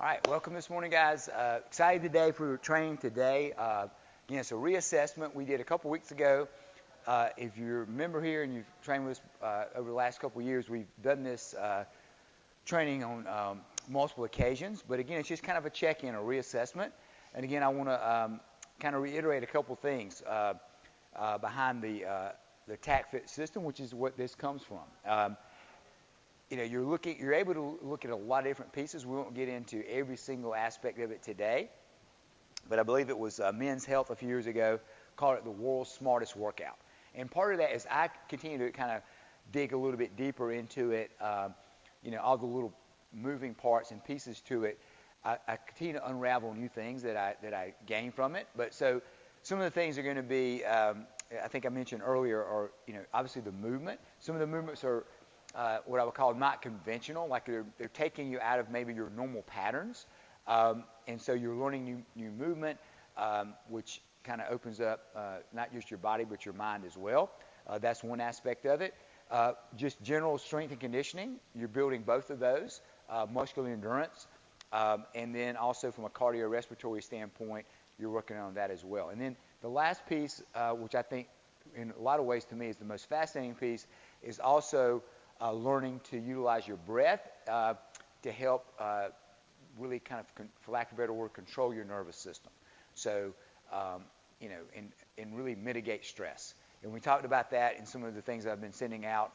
All right, welcome this morning, guys. Excited today for training today. Again, it's a reassessment we did a couple weeks ago. If you remember here and you've trained with us over the last couple of years, we've done this training on multiple occasions. But again, it's just kind of a check-in, a reassessment. And again, I want to kind of reiterate a couple things behind the Tactfit system, which is what this comes from. You're able to look at a lot of different pieces. We won't get into every single aspect of it today, but I believe it was Men's Health a few years ago called it the world's smartest workout. And part of that is I continue to kind of dig a little bit deeper into it, all the little moving parts and pieces to it. I continue to unravel new things that I gain from it. But so some of the things are going to be, I think I mentioned earlier, are obviously the movement. Some of the movements are what I would call not conventional, like they're taking you out of maybe your normal patterns, and so you're learning new movement, which kind of opens up not just your body but your mind as well. That's one aspect of it. Just general strength and conditioning, you're building both of those, muscular endurance, and then also from a cardiorespiratory standpoint, you're working on that as well. And then the last piece, which I think in a lot of ways to me is the most fascinating piece, is also learning to utilize your breath to help really kind of, for lack of a better word, control your nervous system. So, and really mitigate stress. And we talked about that in some of the things I've been sending out.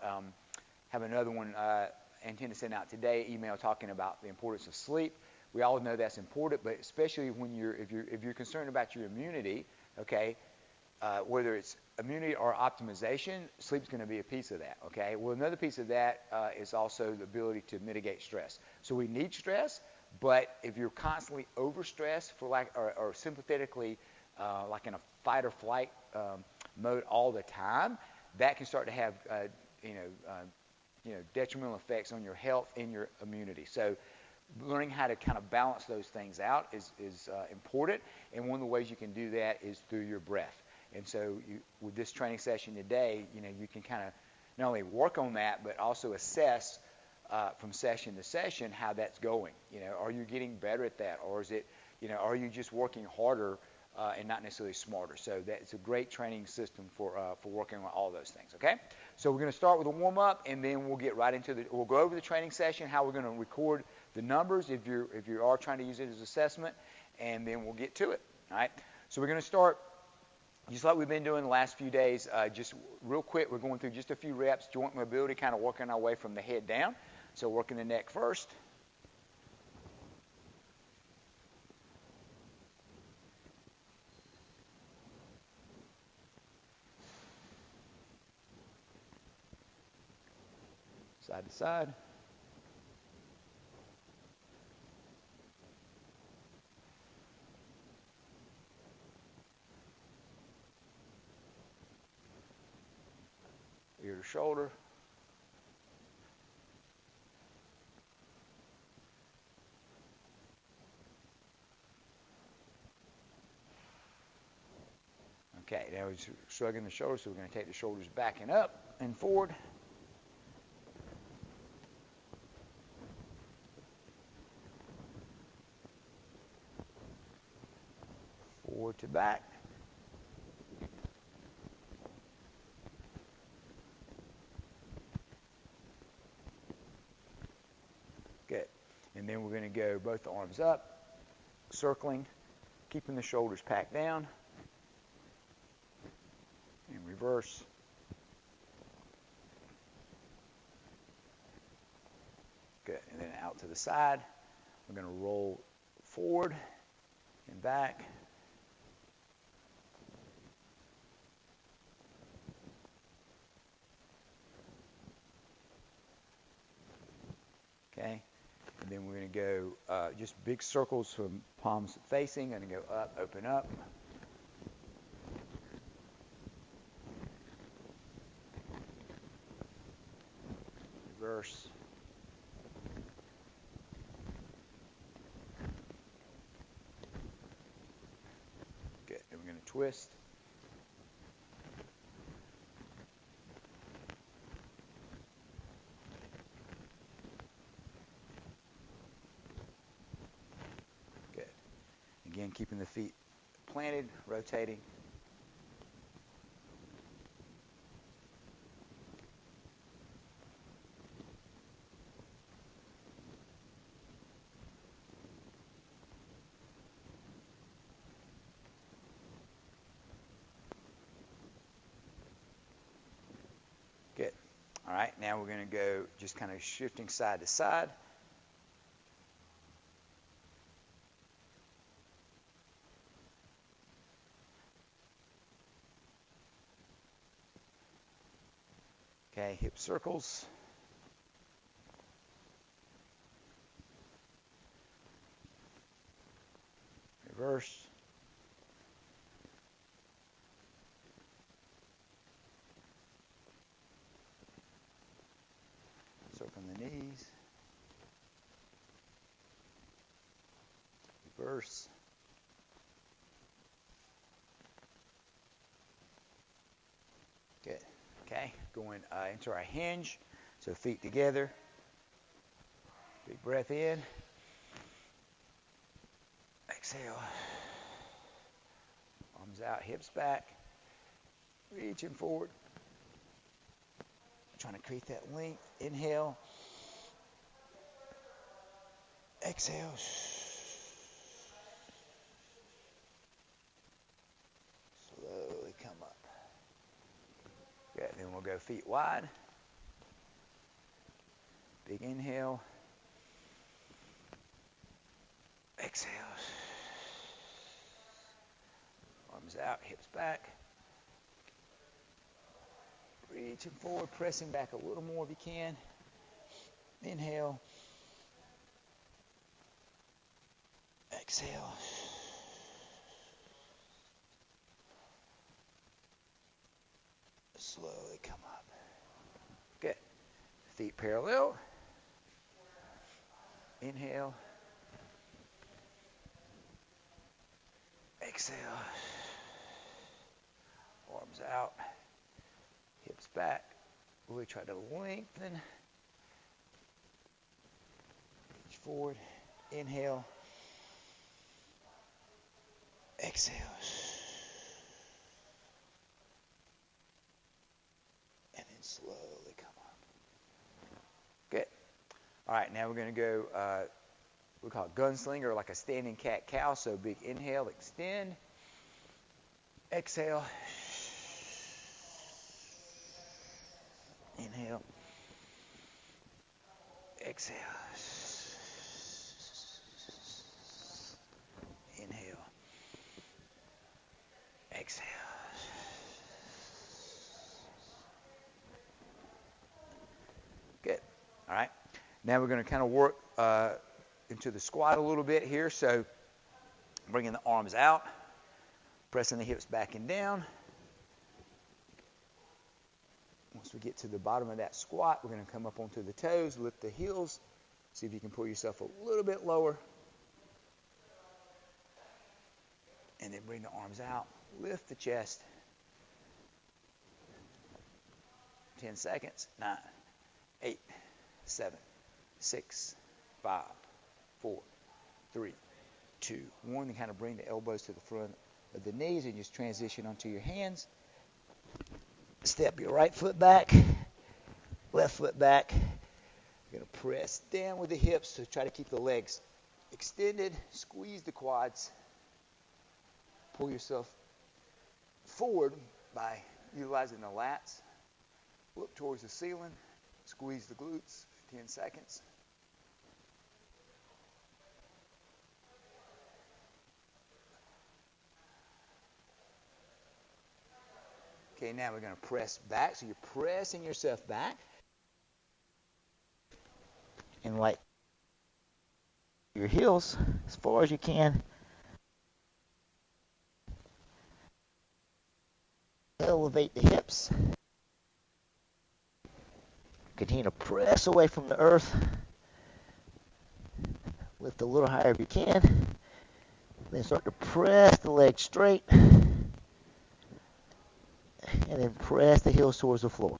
Have another one I intend to send out today, email talking about the importance of sleep. We all know that's important, but especially when if you're concerned about your immunity, okay, whether it's immunity or optimization, sleep's going to be a piece of that, okay? Well, another piece of that is also the ability to mitigate stress. So we need stress, but if you're constantly overstressed or sympathetically like in a fight or flight mode all the time, that can start to have detrimental effects on your health and your immunity. So learning how to kind of balance those things out is important, and one of the ways you can do that is through your breath. And so with this training session today, you can kind of not only work on that, but also assess from session to session how that's going. Are you getting better at that? Or is it, are you just working harder and not necessarily smarter? So that's a great training system for working on all those things, okay? So we're going to start with a warm-up, and then we'll get right into we'll go over the training session, how we're going to record the numbers if you are trying to use it as assessment, and then we'll get to it, all right? So we're going to start just like we've been doing the last few days, just real quick, we're going through just a few reps, joint mobility, kind of working our way from the head down. So working the neck first. Side to side. Ear to shoulder. Okay, now we're shrugging the shoulders, so we're going to take the shoulders back and up and forward. Forward to back. Good. And then we're going to go both the arms up, circling, keeping the shoulders packed down. And reverse. Good. And then out to the side. We're going to roll forward and back. Okay. And then we're going to go just big circles from palms facing. I'm going to go up, open up. Reverse. Good. And we're going to twist. Again, keeping the feet planted, rotating. Good. All right, now we're going to go just kind of shifting side to side. Okay, hip circles. Reverse. Circling the knees. Reverse. Good. Okay, going into our hinge. So feet together. Big breath in. Exhale. Arms out, hips back. Reaching forward. Trying to create that length. Inhale. Exhale. Slowly come up. Good. Then we'll go feet wide. Big inhale. Exhale. Arms out, hips back. Reaching forward, pressing back a little more if you can. Inhale. Exhale. Slowly come up. Good. Feet parallel. Inhale. Exhale. Arms out. Hips back. Really try to lengthen. Reach forward. Inhale. Exhale. And then slowly come up. Good. All right, now we're going to go, we call it gunslinger, like a standing cat-cow. So big inhale, extend. Exhale. Inhale. Exhale. Inhale. Exhale. Good. All right. Now we're going to kind of work into the squat a little bit here. So bringing the arms out, pressing the hips back and down. Once we get to the bottom of that squat, we're going to come up onto the toes, lift the heels. See if you can pull yourself a little bit lower. And then bring the arms out. Lift the chest. 10 seconds. 9, 8, 7, 6, 5, 4, 3, 2, 1. And kind of bring the elbows to the front of the knees and just transition onto your hands. Step your right foot back, left foot back. You're going to press down with the hips to try to keep the legs extended. Squeeze the quads. Pull yourself forward by utilizing the lats. Look towards the ceiling. Squeeze the glutes. 10 seconds. Okay, now we're going to press back. So you're pressing yourself back. And like your heels as far as you can. Elevate the hips. Continue to press away from the earth. Lift a little higher if you can. Then start to press the legs straight. And then press the heels towards the floor.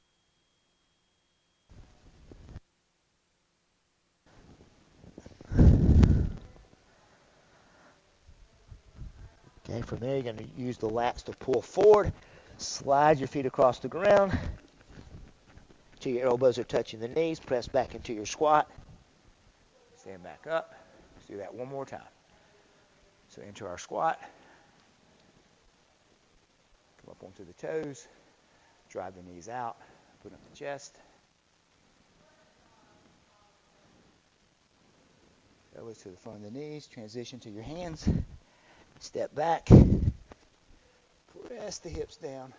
from there, you're going to use the lats to pull forward. Slide your feet across the ground till your elbows are touching the knees. Press back into your squat. Stand back up. Let's do that one more time. So into our squat. Come up onto the toes. Drive the knees out. Put up the chest. Elbows to the front of the knees. Transition to your hands. Step back. Press the hips down.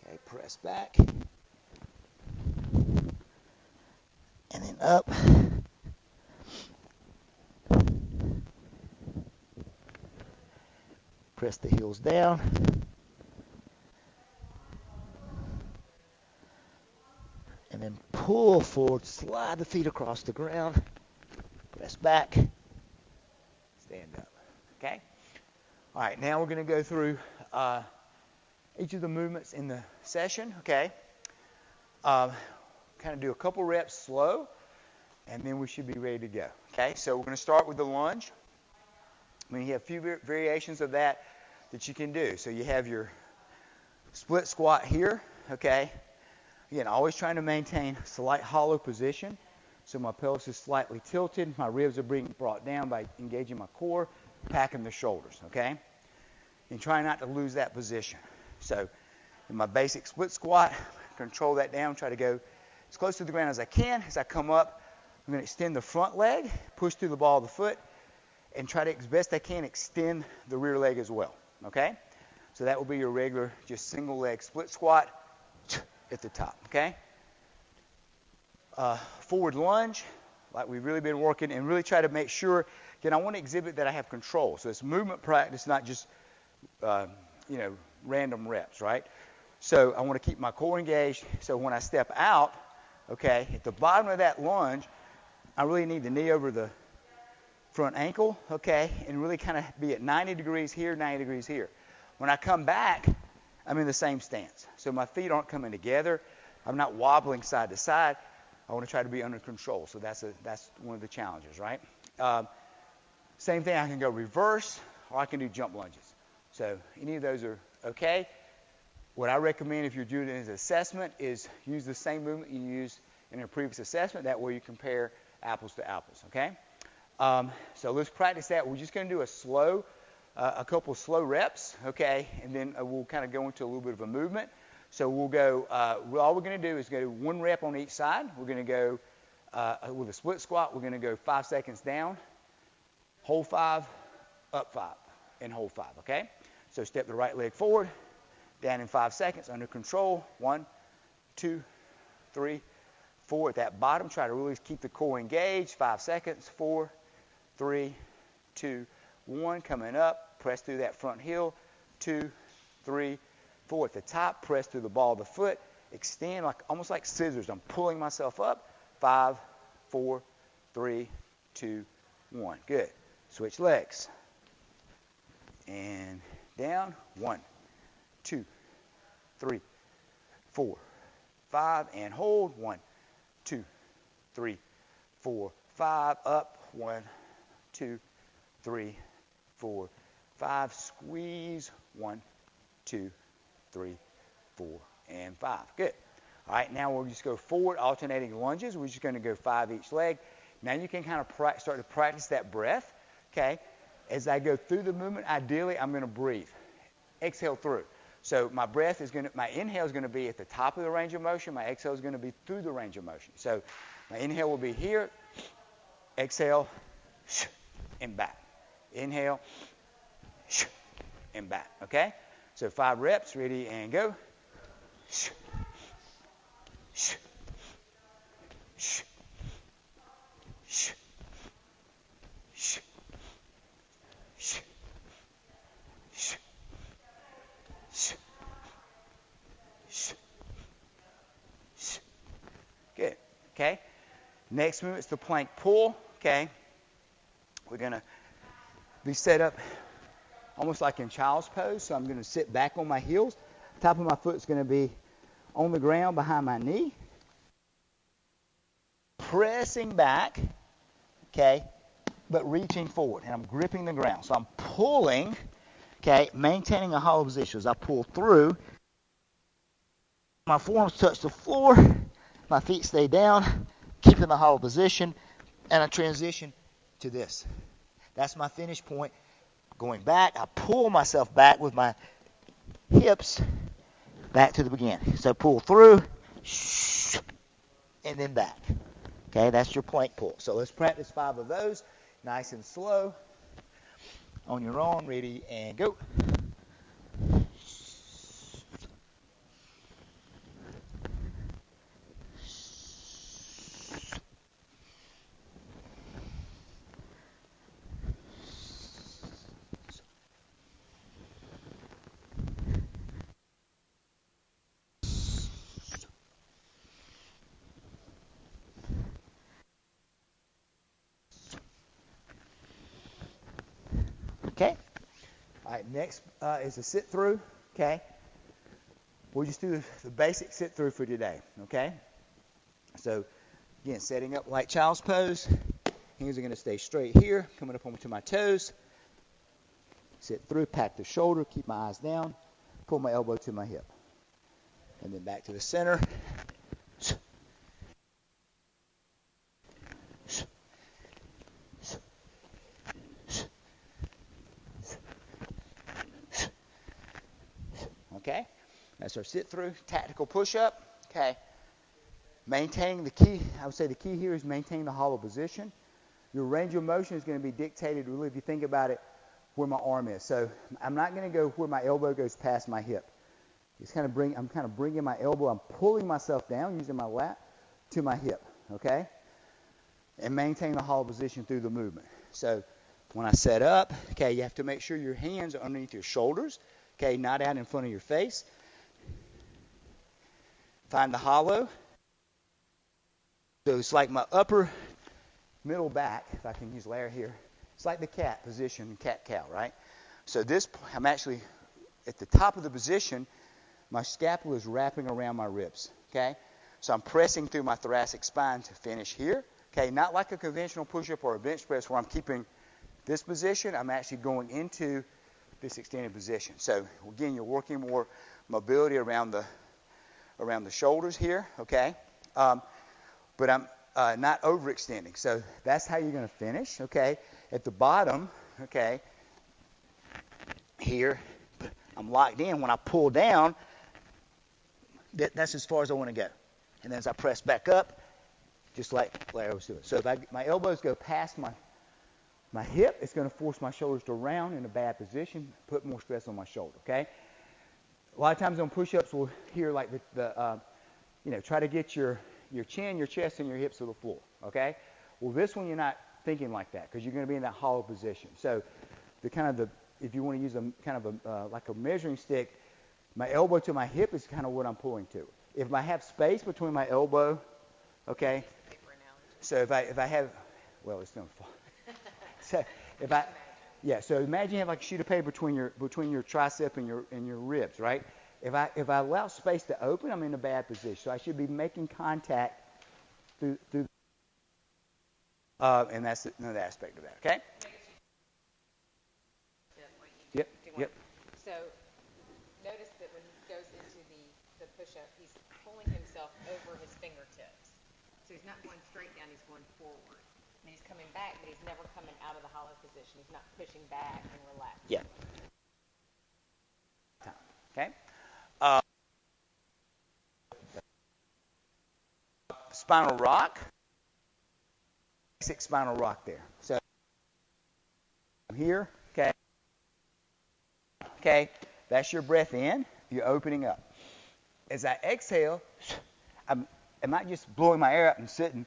Okay, press back. And then up. Press the heels down. And then pull forward, slide the feet across the ground. Press back. Stand up. Okay? All right, now we're going to go through each of the movements in the session, okay? Kind of do a couple reps slow, and then we should be ready to go. Okay, so we're going to start with the lunge. I mean, you have a few variations of that you can do. So you have your split squat here, okay? Again, always trying to maintain a slight hollow position. So my pelvis is slightly tilted. My ribs are being brought down by engaging my core, packing the shoulders, okay? And try not to lose that position. So in my basic split squat, control that down, try to go as close to the ground as I can. As I come up, I'm going to extend the front leg, push through the ball of the foot, and try to, as best I can, extend the rear leg as well, okay? So that will be your regular, just single leg split squat at the top, okay? Forward lunge, like we've really been working, and really try to make sure, again, I want to exhibit that I have control. So it's movement practice, not just, random reps, right? So I want to keep my core engaged. So when I step out, okay, at the bottom of that lunge, I really need the knee over the front ankle, okay, and really kind of be at 90 degrees here, 90 degrees here. When I come back, I'm in the same stance. So my feet aren't coming together. I'm not wobbling side to side. I want to try to be under control. So that's one of the challenges, right? Same thing, I can go reverse, or I can do jump lunges. So any of those are okay. What I recommend if you're doing it as an assessment is use the same movement you used in a previous assessment. That way you compare apples to apples, okay? So let's practice that. We're just going to do a couple slow reps, okay? And then we'll kind of go into a little bit of a movement. So we'll go, all we're going to do is go 1 rep on each side. We're going to go with a split squat. We're going to go 5 seconds down, hold 5, up 5, and hold 5, okay? So step the right leg forward, down in 5 seconds, under control. 1, 2, 3, 4. At that bottom, try to really keep the core engaged. 5 seconds. 4, 3, 2, 1. Coming up, press through that front heel. 2, 3, 4. At the top, press through the ball of the foot. Extend almost like scissors. I'm pulling myself up. 5, 4, 3, 2, 1. Good. Switch legs. And down. 1, 2, 3, 4, 5. And hold. 1, 2, 3, 4, 5. Up. 1, 2, 3, 4, 5. Squeeze. 1, 2, 3, 4, and 5. Good. All right, now we'll just go forward, alternating lunges. We're just going to go 5 each leg. Now you can kind of start to practice that breath, okay? As I go through the movement, ideally, I'm going to breathe. Exhale through. So my inhale is going to be at the top of the range of motion. My exhale is going to be through the range of motion. So my inhale will be here. Exhale, and back. Inhale, and back, okay? So 5 reps, ready, and go. Good, okay? Next movement is the plank pull, okay? We're going to be set up almost like in child's pose. So I'm going to sit back on my heels. Top of my foot is going to be on the ground behind my knee. Pressing back, okay, but reaching forward. And I'm gripping the ground. So I'm pulling, okay, maintaining a hollow position. As I pull through, my forearms touch the floor, my feet stay down, keeping the hollow position, and I transition to this. That's my finish point. Going back, I pull myself back with my hips back to the beginning. So pull through, and then back. Okay, that's your plank pull. So let's practice 5 of those, nice and slow. On your own, ready, and go. Okay. All right, next is a sit through. Okay. We'll just do the basic sit through for today. Okay. So, again, setting up like child's pose. Hands are going to stay straight here, coming up onto my toes. Sit through, pack the shoulder, keep my eyes down, pull my elbow to my hip. And then back to the center. Okay, that's our sit through, tactical push up. Okay, maintaining the key. I would say the key here is maintain the hollow position. Your range of motion is going to be dictated, really, if you think about it, where my arm is. So I'm not going to go where my elbow goes past my hip. I'm kind of bringing my elbow. I'm pulling myself down using my lat to my hip. Okay, and maintain the hollow position through the movement. So when I set up, okay, you have to make sure your hands are underneath your shoulders. Okay, not out in front of your face. Find the hollow. So it's like my upper middle back, if I can use Larry here. It's like the cat position, cat-cow, right? So this, I'm actually at the top of the position. My scapula is wrapping around my ribs, okay? So I'm pressing through my thoracic spine to finish here, okay? Not like a conventional push-up or a bench press where I'm keeping this position. I'm actually going into this extended position. So again, you're working more mobility around the shoulders here, okay? But I'm not overextending. So that's how you're going to finish, okay? At the bottom, okay, here, I'm locked in. When I pull down, that's as far as I want to go. And then as I press back up, just like Larry was doing. So if my elbows go past my hip, it's going to force my shoulders to round in a bad position, put more stress on my shoulder, okay? A lot of times on push-ups, we'll hear like try to get your chin, your chest, and your hips to the floor, okay? Well, this one you're not thinking like that because you're going to be in that hollow position. So if you want to use like a measuring stick, my elbow to my hip is kind of what I'm pulling to. If I have space between my elbow, okay? So if I have, well, it's going to fall. So so imagine you have like a sheet of paper between your tricep and your ribs, right? If I allow space to open, I'm in a bad position. So I should be making contact through and that's another aspect of that, okay? Yep. So notice that when he goes into the push-up, he's pulling himself over his fingertips. So he's not going straight down, he's going forward. And he's coming back, but he's never coming out of the hollow position. He's not pushing back and relaxing. Yeah. Okay. Spinal rock. Basic spinal rock there. So I'm here. Okay. Okay. That's your breath in. You're opening up. As I exhale, I'm not just blowing my air out and sitting.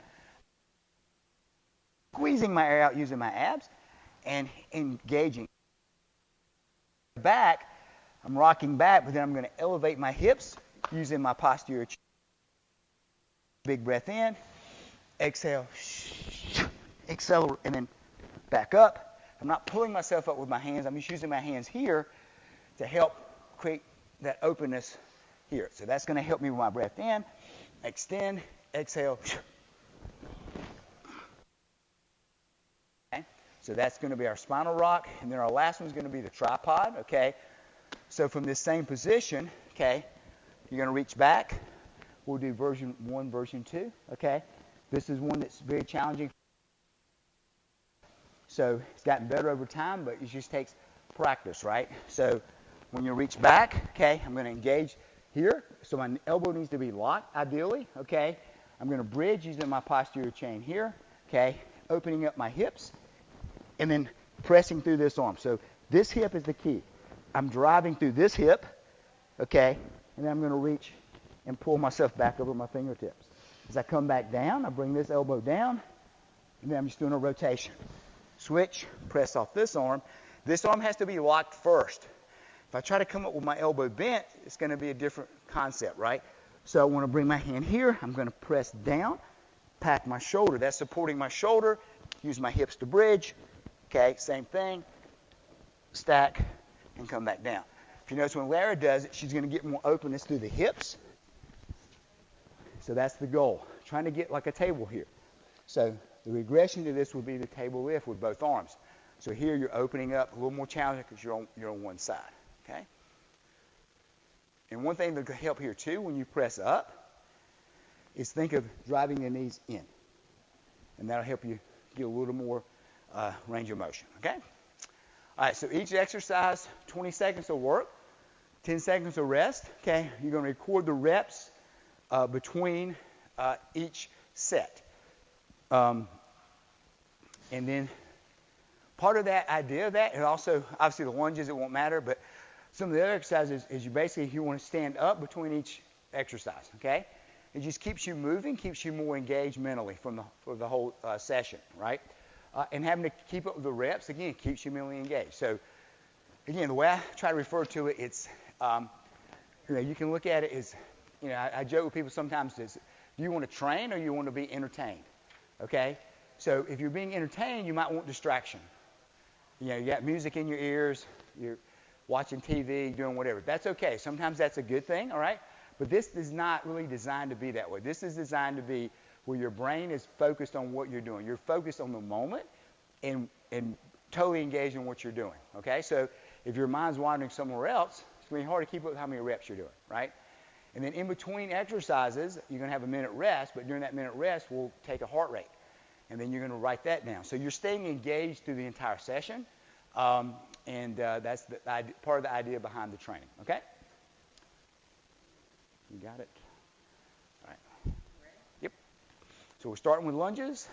Squeezing my air out using my abs and engaging. Back, I'm rocking back, but then I'm going to elevate my hips using my posterior chain. Big breath in, exhale, accelerate, and then back up. I'm not pulling myself up with my hands. I'm just using my hands here to help create that openness here. So that's going to help me with my breath in, extend, exhale. Okay. So that's going to be our spinal rock. And then our last one is going to be the tripod. Okay. So from this same position, okay, you're going to reach back. We'll do version 1, version 2. Okay. This is one that's very challenging. So it's gotten better over time, but it just takes practice, right? So when you reach back, okay, I'm going to engage here. So my elbow needs to be locked, ideally, okay? I'm going to bridge using my posterior chain here, okay? Opening up my hips and then pressing through this arm. So this hip is the key. I'm driving through this hip, okay? And then I'm going to reach and pull myself back over my fingertips. As I come back down, I bring this elbow down, and then I'm just doing a rotation. Switch, press off this arm. This arm has to be locked first. If I try to come up with my elbow bent, it's going to be a different concept, right? So I want to bring my hand here. I'm going to press down, pack my shoulder. That's supporting my shoulder. Use my hips to bridge. Okay, same thing. Stack and come back down. If you notice when Lara does it, she's going to get more openness through the hips. So that's the goal. Trying to get like a table here. So the regression to this would be the table lift with both arms. So here you're opening up a little more challenging because you're on one side. Okay? And one thing that could help here too when you press up is think of driving the knees in. And that'll help you get a little more range of motion. Okay? All right, so each exercise, 20 seconds of work, 10 seconds of rest. Okay? You're going to record the reps between each set. And then part of that idea of that, and also obviously the lunges, it won't matter, but some of the other exercises is you want to stand up between each exercise, okay? It just keeps you moving, keeps you more engaged mentally for the whole session, right? And having to keep up with the reps, again, keeps you mentally engaged. So, again, the way I try to refer to it, it's, you can look at it as, I joke with people sometimes, do you want to train or you want to be entertained? Okay? So if you're being entertained, you might want distraction. You got music in your ears, you're watching TV, doing whatever. That's okay. Sometimes that's a good thing, all right? But this is not really designed to be that way. This is designed to be where your brain is focused on what you're doing. You're focused on the moment and totally engaged in what you're doing, okay? So if your mind's wandering somewhere else, it's going to be hard to keep up with how many reps you're doing, right? And then in between exercises, you're going to have a minute rest, but during that minute rest, we'll take a heart rate. And then you're going to write that down. So you're staying engaged through the entire session, and that's part of the idea behind the training, okay? You got it? All right. Yep. So we're starting with lunges.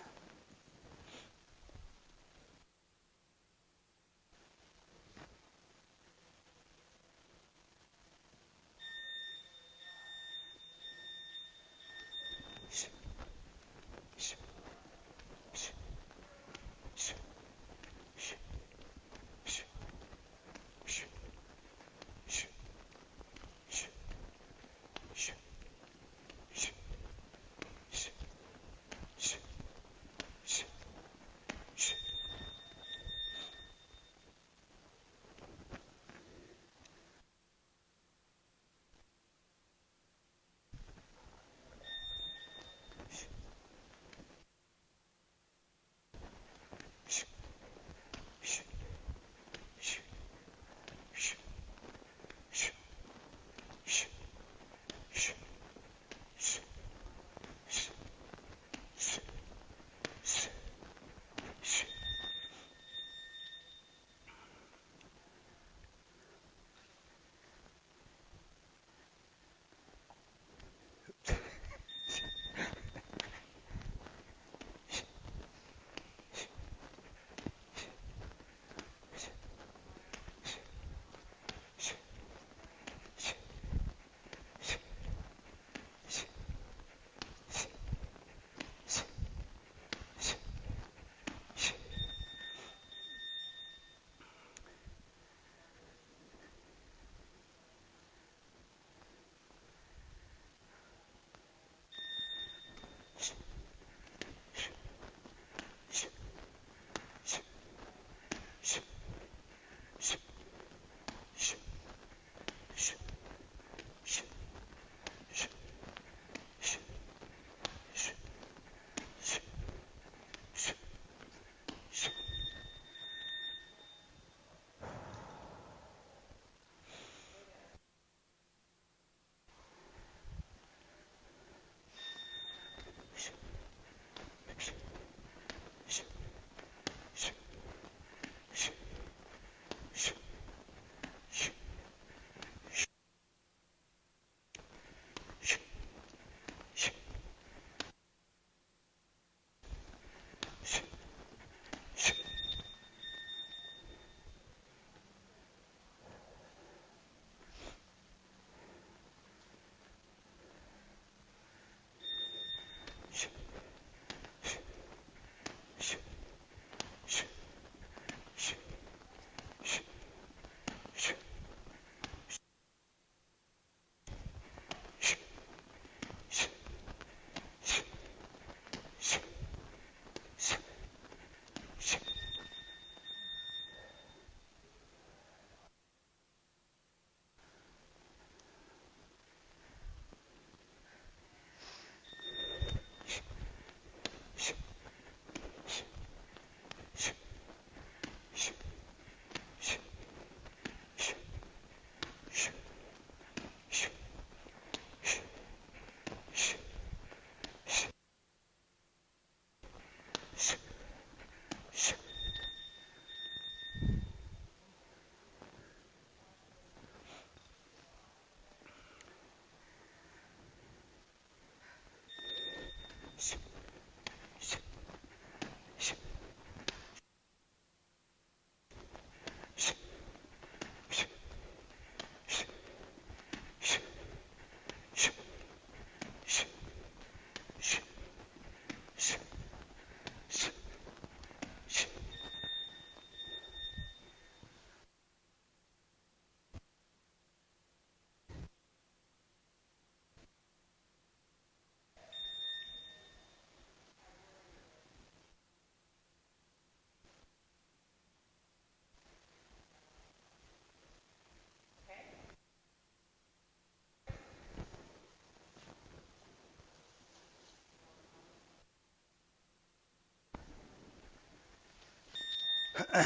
Going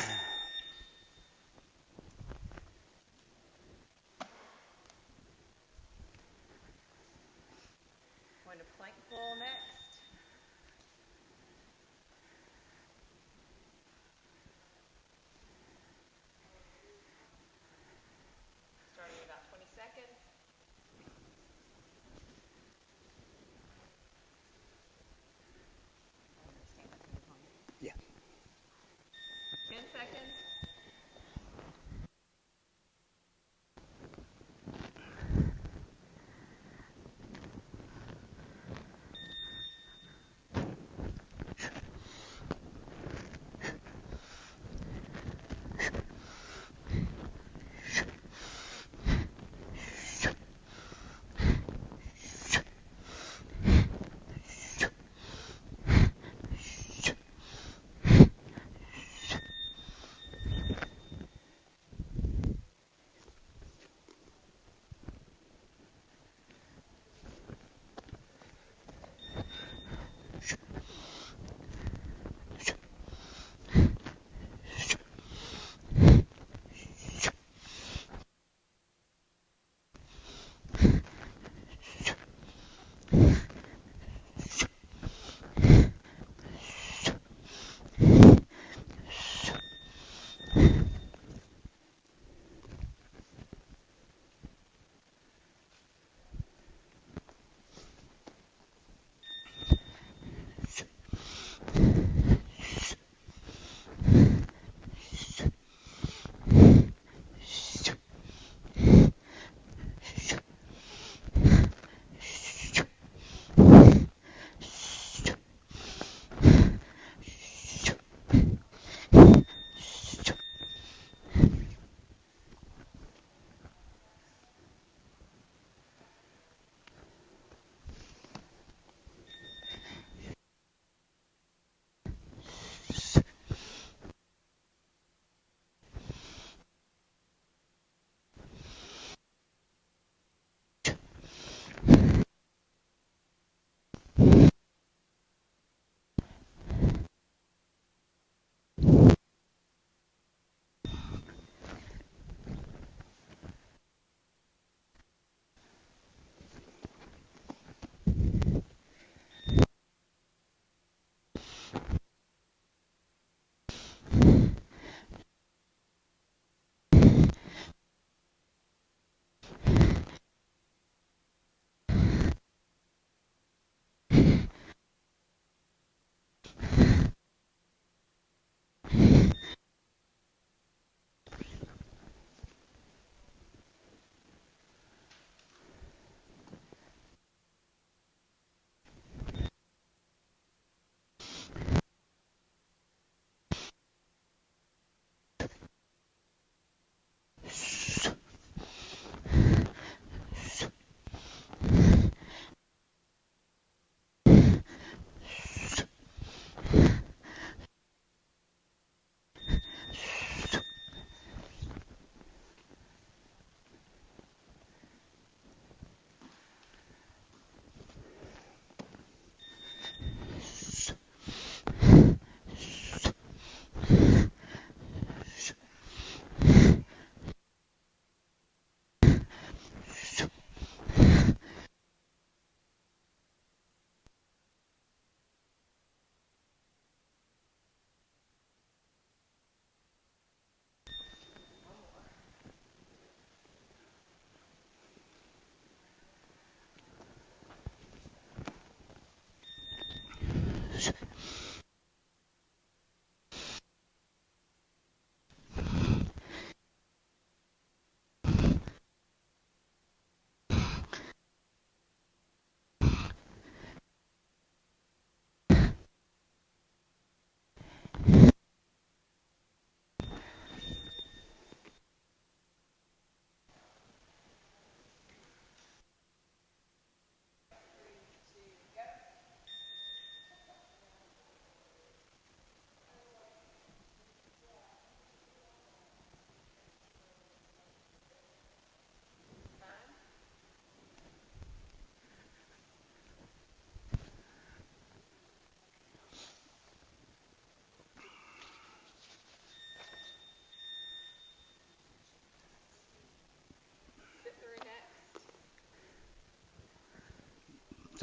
to plank pull next. Starting in about 20 seconds. Yeah. 10 seconds.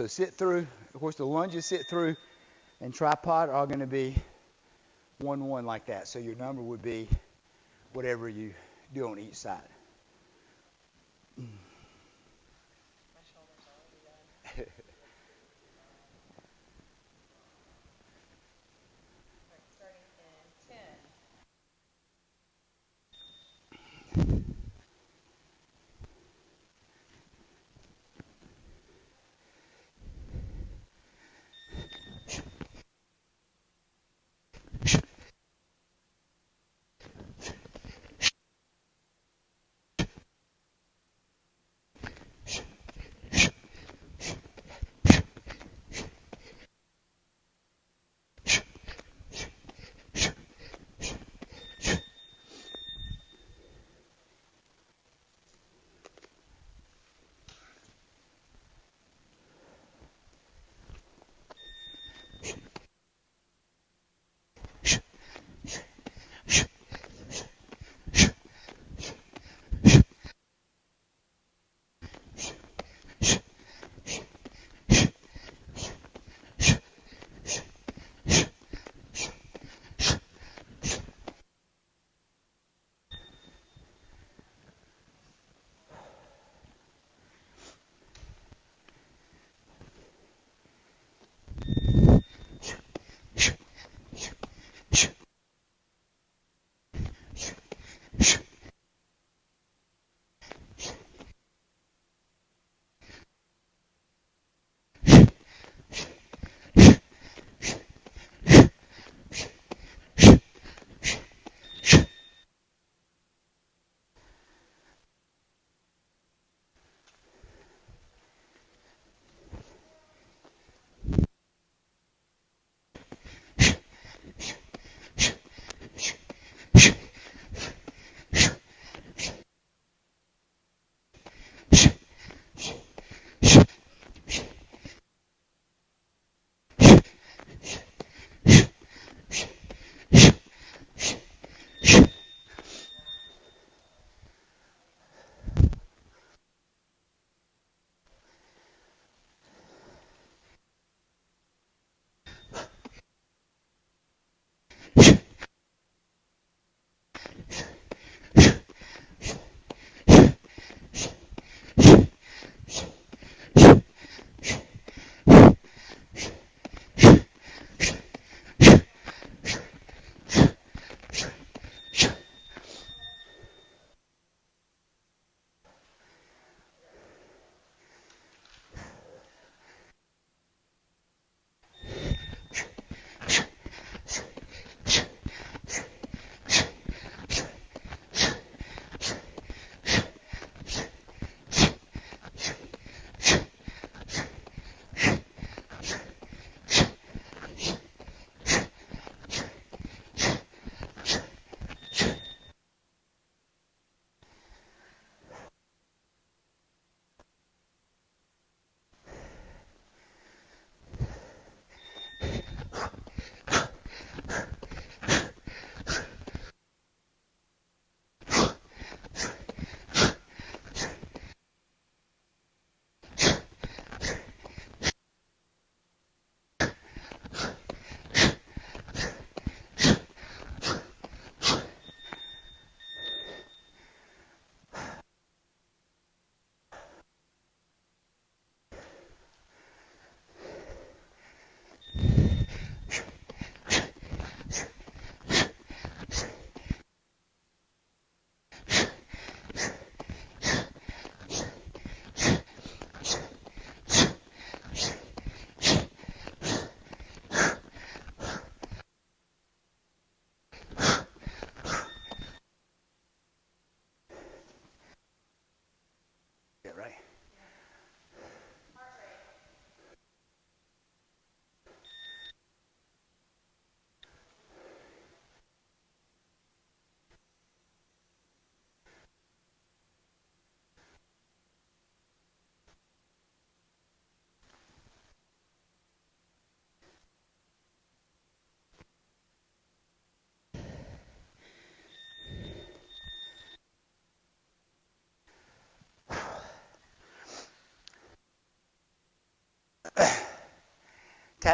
So sit through. Of course, the lunges, sit through, and tripod are going to be 1-1 like that. So your number would be whatever you do on each side. My shoulders are already done. All right, starting in 10.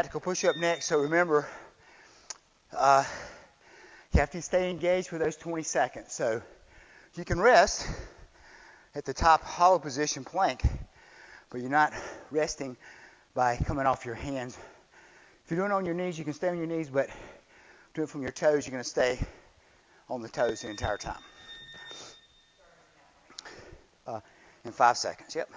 tactical push-up next. So remember, you have to stay engaged for those 20 seconds. So you can rest at the top hollow position plank, but you're not resting by coming off your hands. If you're doing it on your knees, you can stay on your knees, but do it from your toes. You're going to stay on the toes the entire time. In 5 seconds, yep.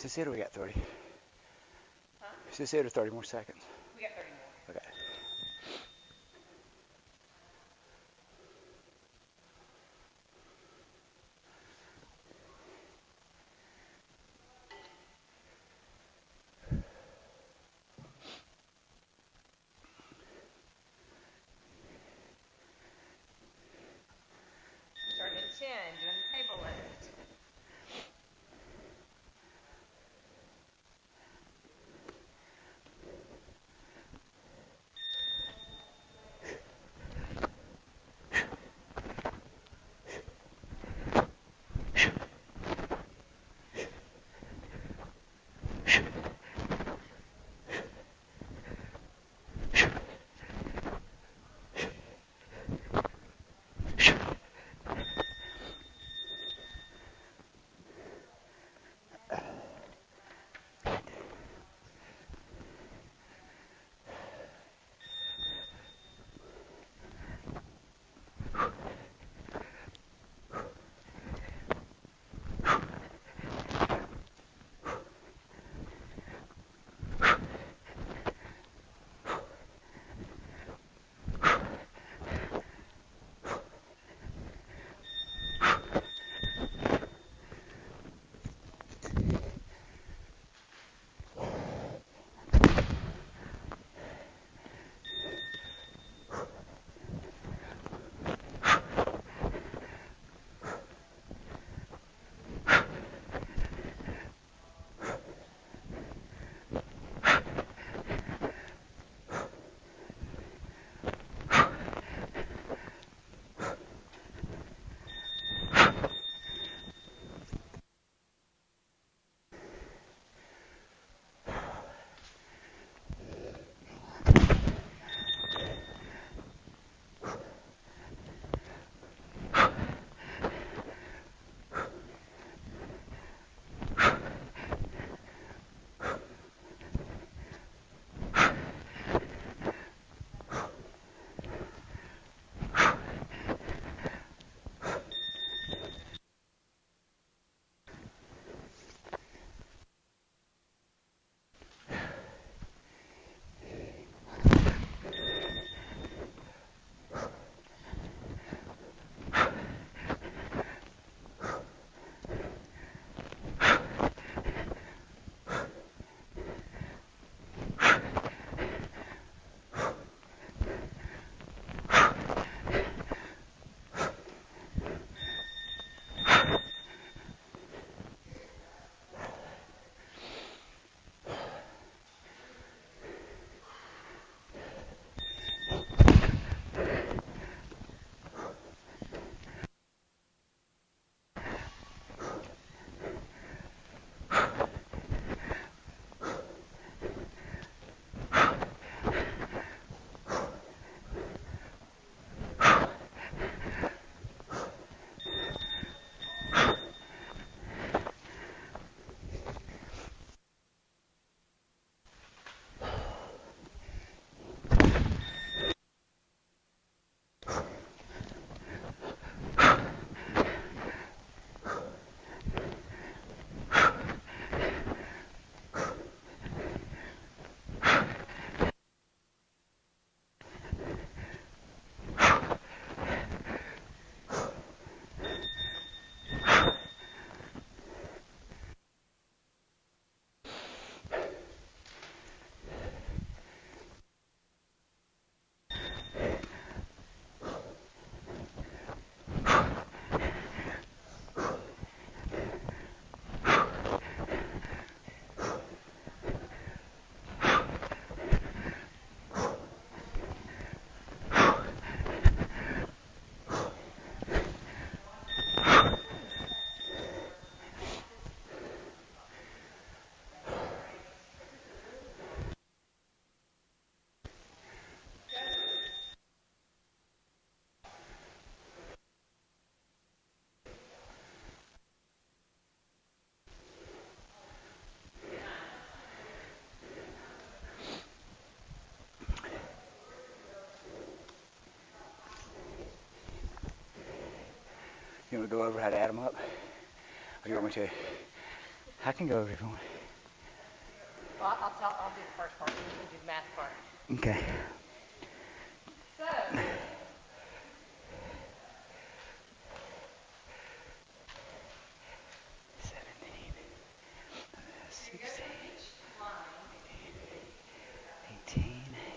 Is this it or we got 30? Huh? Is this it or 30 more seconds? We got 30 more. Okay. Starting at 10, doing the table lift. You want to go over how to add them up? Or you want me to? I can go over if you want. I'll do the first part. You can do the math part. Okay. So, 17, 16, 18.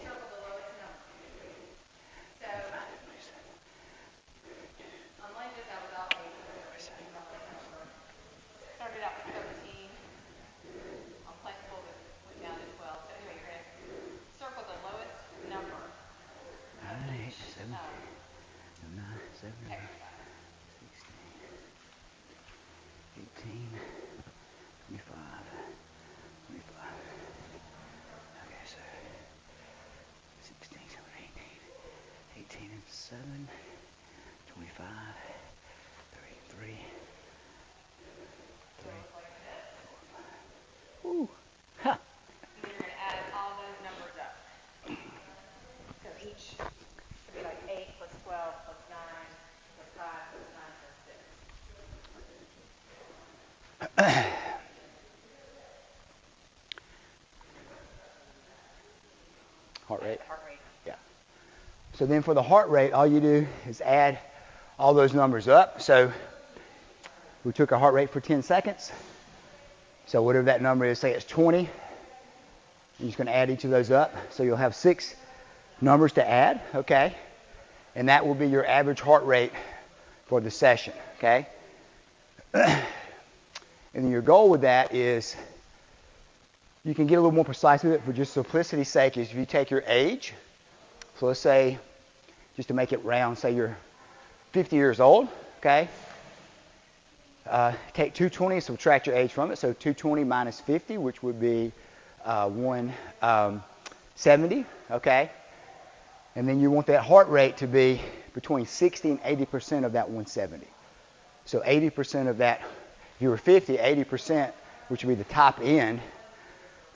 circle the lowest number. So, on mine just out without me. Started out with 13. On flexible, went down to 12. So anyway, you're going to circle the lowest number. 9, 8, 7, 9, 7, 9, 16, 18, 25, 25. Okay, so 16, 17, 18, 18 and 7, 25, 33, 3, 4, 5. Ooh. Ha. And then you're going to add all those numbers up. So each would be like 8 plus 12 plus 9 plus 5 plus 9 plus 6. Heart rate. Heart rate. Yeah. So then for the heart rate, all you do is add all those numbers up. So we took a heart rate for 10 seconds. So whatever that number is, say it's 20. You're just going to add each of those up. So you'll have 6 numbers to add, okay? And that will be your average heart rate for the session, okay? And your goal with that is, you can get a little more precise with it for just simplicity's sake, is if you take your age. So let's say, just to make it round, say you're 50 years old, okay? Take 220, subtract your age from it. So 220 minus 50, which would be 170, okay? And then you want that heart rate to be between 60 and 80% of that 170. So 80% of that, if you were 50, 80%, which would be the top end,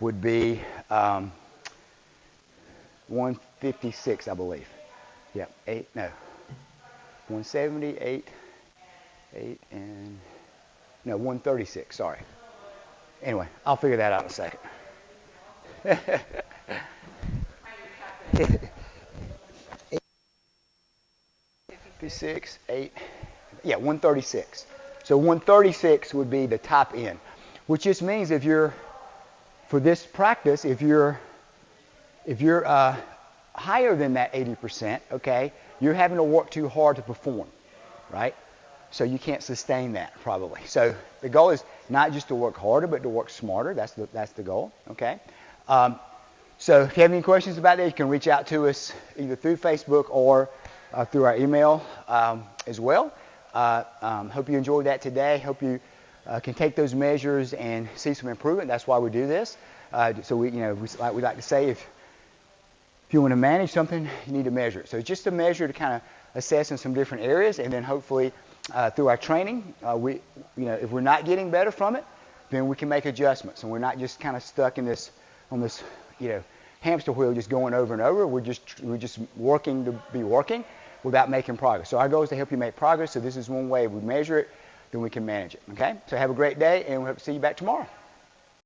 would be 156, I believe. Yeah, 170, 8, and, 136, sorry. Anyway, I'll figure that out in a second. 56, 8, 136. So 136 would be the top end, which just means for this practice, if you're higher than that 80%, okay, you're having to work too hard to perform, right? So you can't sustain that probably. So the goal is not just to work harder, but to work smarter. That's the goal, okay? So if you have any questions about that, you can reach out to us either through Facebook or through our email as well. Hope you enjoyed that today. Hope you can take those measures and see some improvement. That's why we do this. So we like to say, if you want to manage something, you need to measure it. So it's just a measure to kind of assess in some different areas, and then hopefully through our training, if we're not getting better from it, then we can make adjustments, and we're not just kind of stuck on this hamster wheel, just going over and over. We're just working to be working without making progress. So our goal is to help you make progress. So this is one way we measure it, then we can manage it. Okay. So have a great day, and we hope to see you back tomorrow.